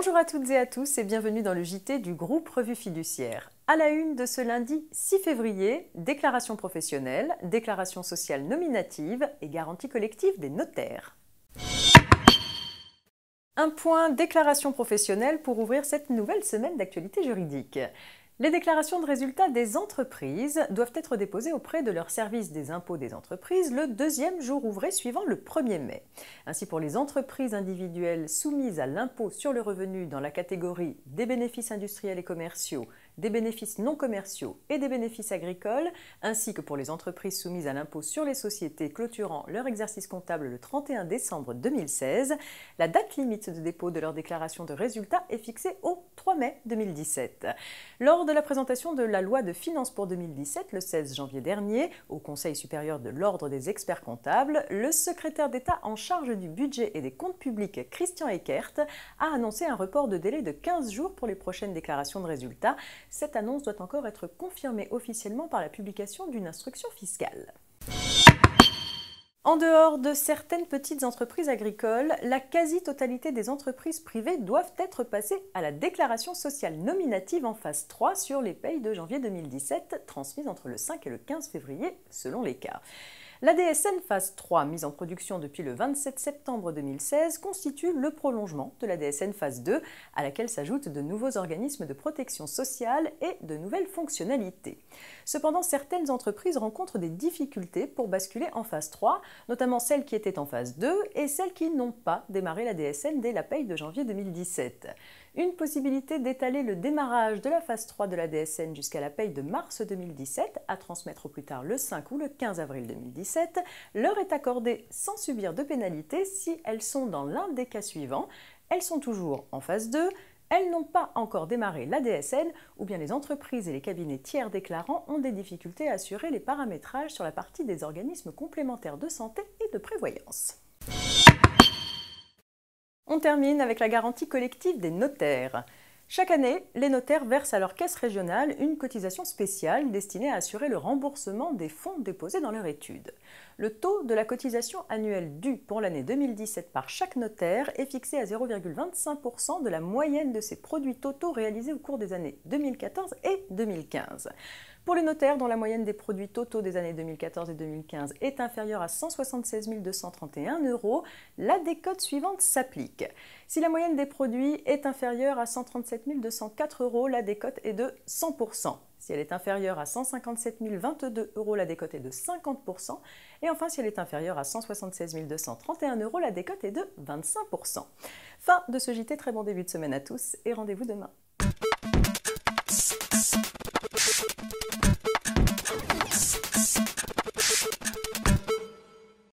Bonjour à toutes et à tous et bienvenue dans le JT du groupe Revue Fiduciaire. À la une de ce lundi 6 février, déclaration professionnelle, déclaration sociale nominative et garantie collective des notaires. Un point déclaration professionnelle pour ouvrir cette nouvelle semaine d'actualité juridique. Les déclarations de résultats des entreprises doivent être déposées auprès de leur service des impôts des entreprises le deuxième jour ouvré suivant le 1er mai. Ainsi, pour les entreprises individuelles soumises à l'impôt sur le revenu dans la catégorie des bénéfices industriels et commerciaux, des bénéfices non commerciaux et des bénéfices agricoles, ainsi que pour les entreprises soumises à l'impôt sur les sociétés clôturant leur exercice comptable le 31 décembre 2016, la date limite de dépôt de leur déclaration de résultats est fixée au 3 mai 2017. Lors de la présentation de la loi de finances pour 2017, le 16 janvier dernier, au Conseil supérieur de l'Ordre des experts comptables, le secrétaire d'État en charge du budget et des comptes publics, Christian Eckert, a annoncé un report de délai de 15 jours pour les prochaines déclarations de résultats. Cette annonce doit encore être confirmée officiellement par la publication d'une instruction fiscale. En dehors de certaines petites entreprises agricoles, la quasi-totalité des entreprises privées doivent être passées à la déclaration sociale nominative en phase 3 sur les payes de janvier 2017, transmises entre le 5 et le 15 février selon les cas. La DSN phase 3, mise en production depuis le 27 septembre 2016, constitue le prolongement de la DSN phase 2, à laquelle s'ajoutent de nouveaux organismes de protection sociale et de nouvelles fonctionnalités. Cependant, certaines entreprises rencontrent des difficultés pour basculer en phase 3, notamment celles qui étaient en phase 2 et celles qui n'ont pas démarré la DSN dès la paye de janvier 2017. Une possibilité d'étaler le démarrage de la phase 3 de la DSN jusqu'à la paye de mars 2017, à transmettre au plus tard le 5 ou le 15 avril 2017, leur est accordée sans subir de pénalité si elles sont dans l'un des cas suivants. Elles sont toujours en phase 2, elles n'ont pas encore démarré la DSN, ou bien les entreprises et les cabinets tiers déclarants ont des difficultés à assurer les paramétrages sur la partie des organismes complémentaires de santé et de prévoyance. On termine avec la garantie collective des notaires. Chaque année, les notaires versent à leur caisse régionale une cotisation spéciale destinée à assurer le remboursement des fonds déposés dans leur étude. Le taux de la cotisation annuelle due pour l'année 2017 par chaque notaire est fixé à 0,25% de la moyenne de ses produits totaux réalisés au cours des années 2014 et 2015. Pour les notaires dont la moyenne des produits totaux des années 2014 et 2015 est inférieure à 176 231 €, la décote suivante s'applique. Si la moyenne des produits est inférieure à 137 204 €, la décote est de 100%. Si elle est inférieure à 157 022 €, la décote est de 50%. Et enfin, si elle est inférieure à 176 231 €, la décote est de 25%. Fin de ce JT, très bon début de semaine à tous et rendez-vous demain.